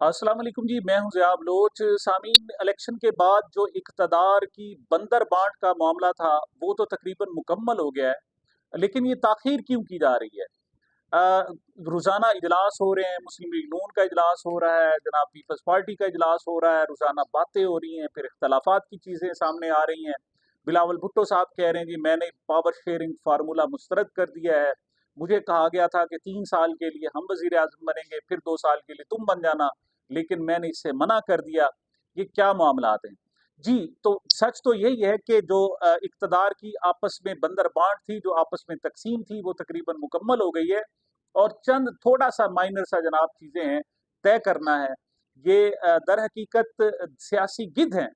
अस्सलाम वालेकुम जी, मैं हूं ज़िया बलोच। सामीन, इलेक्शन के बाद जो इक़्तिदार की बंदर बांट का मामला था वो तो तकरीबन मुकम्मल हो गया है, लेकिन ये ताख़ीर क्यों की जा रही है? रोज़ाना इजलास हो रहे हैं, मुस्लिम लीग नून का इजलास हो रहा है, जनाब पीपल्स पार्टी का इजलास हो रहा है, रोज़ाना बातें हो रही हैं, फिर इख्तलाफात की चीज़ें सामने आ रही हैं। बिलावल भुट्टो साहब कह रहे हैं जी मैंने पावर शेयरिंग फार्मूला मुस्तरद कर दिया है, मुझे कहा गया था कि 3 साल के लिए हम वज़ीर आज़म बनेंगे, फिर 2 साल के लिए तुम बन जाना, लेकिन मैंने इससे मना कर दिया। ये क्या मामलात हैं? जी, तो सच तो यही है कि जो इक़्तिदार की आपस में बंदरबांट थी, जो आपस में तक़सीम थी, वो तकरीबन मुकम्मल हो गई है और चंद थोड़ा-सा माइनर सा जनाब चीज़ें हैं, तय करना है। ये दरहकीकत सियासी गिद्ध हैं,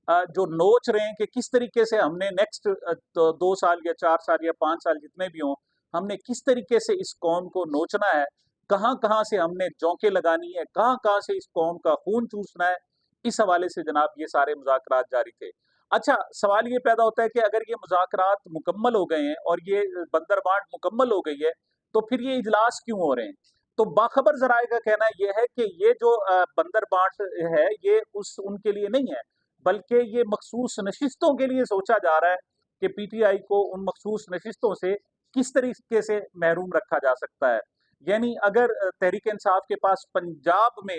जो नोच रहे हैं कि किस तरीके से हमने नेक्स्ट तो 2 साल या 4 साल या 5 साल जितने भी हों, हमने किस तरीके से इस कौम को नोचना है, कहाँ-कहाँ से हमने जौंकें लगानी है, कहाँ-कहाँ से इस कौम का खून चूसना है, इस हवाले से जनाब ये सारे मुज़ाकरात जारी थे। अच्छा, सवाल ये पैदा होता है कि अगर ये मुज़ाकरात मुकम्मल हो गए हैं और ये बंदरबांट मुकम्मल हो गई है, तो फिर ये इजलास क्यों हो रहे हैं? तो बाखबर ज़राए का कहना ये है कि ये जो बंदरबांट है, ये उस उनके लिए नहीं है, बल्कि ये मखसूस नशिस्तों के लिए सोचा जा रहा है कि पीटीआई को उन मखसूस नशिस्तों से किस तरीके से महरूम रखा जा सकता है। यानी अगर तहरीक इंसाफ के पास पंजाब में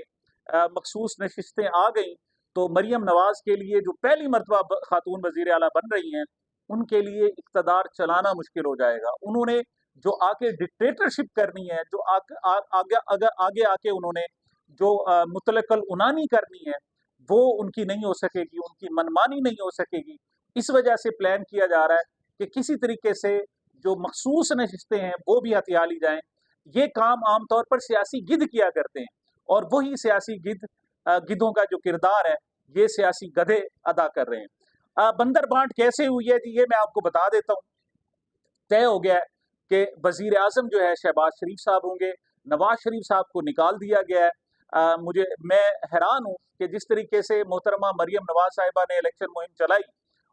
मखसूस नशिस्तें आ गईं, तो मरियम नवाज़ के लिए जो पहली मर्तबा खातून वज़ीर आला बन रही हैं, उनके लिए इक़्तिदार चलाना मुश्किल हो जाएगा। उन्होंने जो आके डिक्टेटरशिप करनी है, जो आगे आके उन्होंने जो मुतलक़ल उनानी करनी है, वो उनकी नहीं हो सकेगी, उनकी मनमानी नहीं हो सकेगी। इस वजह से प्लान किया जा रहा है कि किसी तरीके से जो मखसूस नशिस्तें हैं, वो भी हथिया ली जाएँ। ये काम आम तौर पर सियासी गिद्ध किया करते हैं और वही सियासी गिद्धों का जो किरदार है, ये सियासी गधे अदा कर रहे हैं। बंदर बांट कैसे हुई है जी, ये मैं आपको बता देता हूँ। तय हो गया है कि वज़ीर आज़म जो है शहबाज शरीफ साहब होंगे, नवाज़ शरीफ साहब को निकाल दिया गया है। मैं हैरान हूँ कि जिस तरीके से मोहतरमा मरियम नवाज़ साहिबा ने इलेक्शन मुहिम चलाई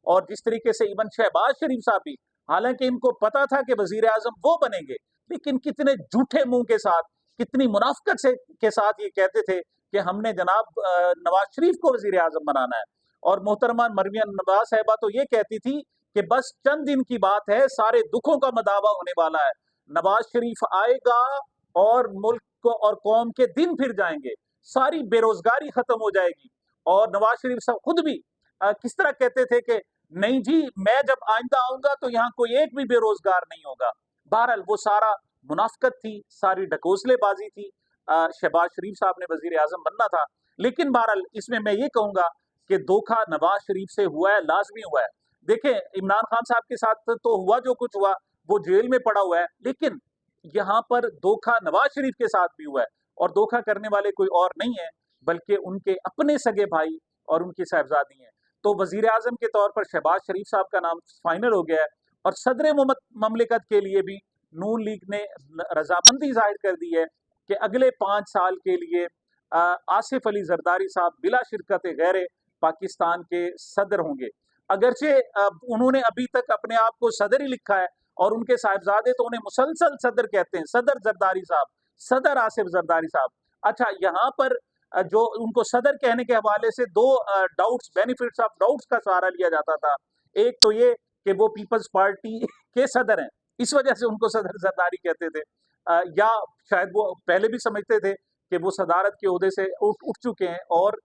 और जिस तरीके से इवन शहबाज शरीफ साहब भी, हालाँकि इनको पता था कि वज़ीर आज़म वो बनेंगे, लेकिन कितने झूठे मुँह के साथ, कितनी मुनाफ़िकत से के साथ ये कहते थे कि हमने जनाब नवाज़ शरीफ को वज़ीर आज़म बनाना है। और मोहतरमा मरियम नवाज़ साहिबा तो ये कहती थी कि बस चंद दिन की बात है, सारे दुखों का मदावा होने वाला है। नवाज़ शरीफ आएगा और मुल्क को और कौम के दिन फिर जाएँगे, सारी बेरोज़गारी खत्म हो जाएगी। और नवाज़ शरीफ साहब खुद भी किस तरह कहते थे कि नहीं जी, मैं जब आइंदा आऊँगा तो यहाँ कोई एक भी बेरोज़गार नहीं होगा। बहरहाल वो सारा मुनाफ़िकत थी, सारी ढकोसलेबाज़ी थी। शहबाज शरीफ साहब ने वज़ीर आज़म बनना था। लेकिन बहरहाल इसमें मैं ये कहूँगा कि धोखा नवाज़ शरीफ से हुआ है, लाज़मी हुआ है। देखें, इमरान खान साहब के साथ तो हुआ जो कुछ हुआ, वो जेल में पड़ा हुआ है, लेकिन यहाँ पर धोखा नवाज़ शरीफ के साथ भी हुआ है और धोखा करने वाले कोई और नहीं है, बल्कि उनके अपने सगे भाई और उनकी साहबजादी हैं। तो वज़ीर आज़म के तौर पर शहबाज शरीफ साहब का नाम फाइनल हो गया है और सदर ममलिकत के लिए भी नून लीग ने रज़ामंदी ज़ाहिर कर दी है कि अगले 5 साल के लिए आसिफ अली ज़रदारी साहब बिला शिरकत गैर पाकिस्तान के सदर होंगे। अगरचे उन्होंने अभी तक अपने आप को सदर ही लिखा है और उनके साहिबजादे तो उन्हें मुसलसल सदर कहते हैं, सदर जरदारी साहब, सदर आसिफ जरदारी साहब। अच्छा, यहाँ पर जो उनको सदर कहने के हवाले से 2 डाउट्स, बेनिफिट्स ऑफ डाउट्स का सहारा लिया जाता था। एक तो ये कि वो पीपल्स पार्टी के सदर हैं, इस वजह से उनको सदर जरदारी कहते थे। या शायद वो पहले भी समझते थे कि वो सदारत के ओहदे से उठ चुके हैं और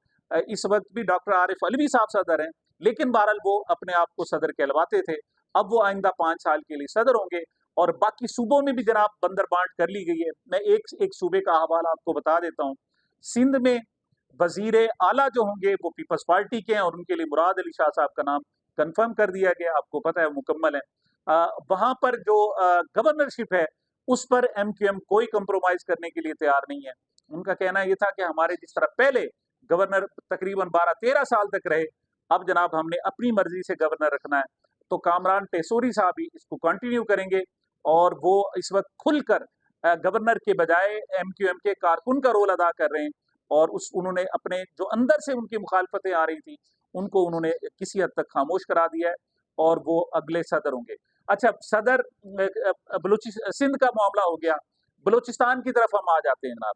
इस वक्त भी डॉक्टर आरिफ अलवी साहब सदर हैं, लेकिन बहरहाल वो अपने आप को सदर कहलवाते थे। अब वो आइंदा 5 साल के लिए सदर होंगे और बाकी सूबों में भी जनाब बंदरबांट कर ली गई है। मैं एक सूबे का हवाला आपको बता देता हूँ। सिंध में वज़ीर आला जो होंगे वो पीपल्स पार्टी के हैं और उनके लिए मुराद अली शाह साहब का नाम कन्फर्म कर दिया गया, आपको पता है मुकम्मल है। वहाँ पर जो गवर्नरशिप है, उस पर एमक्यूएम कोई कंप्रोमाइज़ करने के लिए तैयार नहीं है। उनका कहना ये था कि हमारे जिस तरह पहले गवर्नर तकरीबन 12-13 साल तक रहे, अब जनाब हमने अपनी मर्जी से गवर्नर रखना है। तो कामरान टेसोरी साहब भी इसको कंटिन्यू करेंगे और वो इस वक्त खुलकर गवर्नर के बजाय एमक्यूएम के कारकुन का रोल अदा कर रहे हैं और उन्होंने अपने जो अंदर से उनकी मुखालफतें आ रही थी, उनको उन्होंने किसी हद तक खामोश करा दिया है और वो अगले सदर होंगे। अच्छा, सिंध का मामला हो गया। बलूचिस्तान की तरफ हम आ जाते हैं जनाब।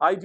IG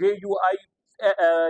JUI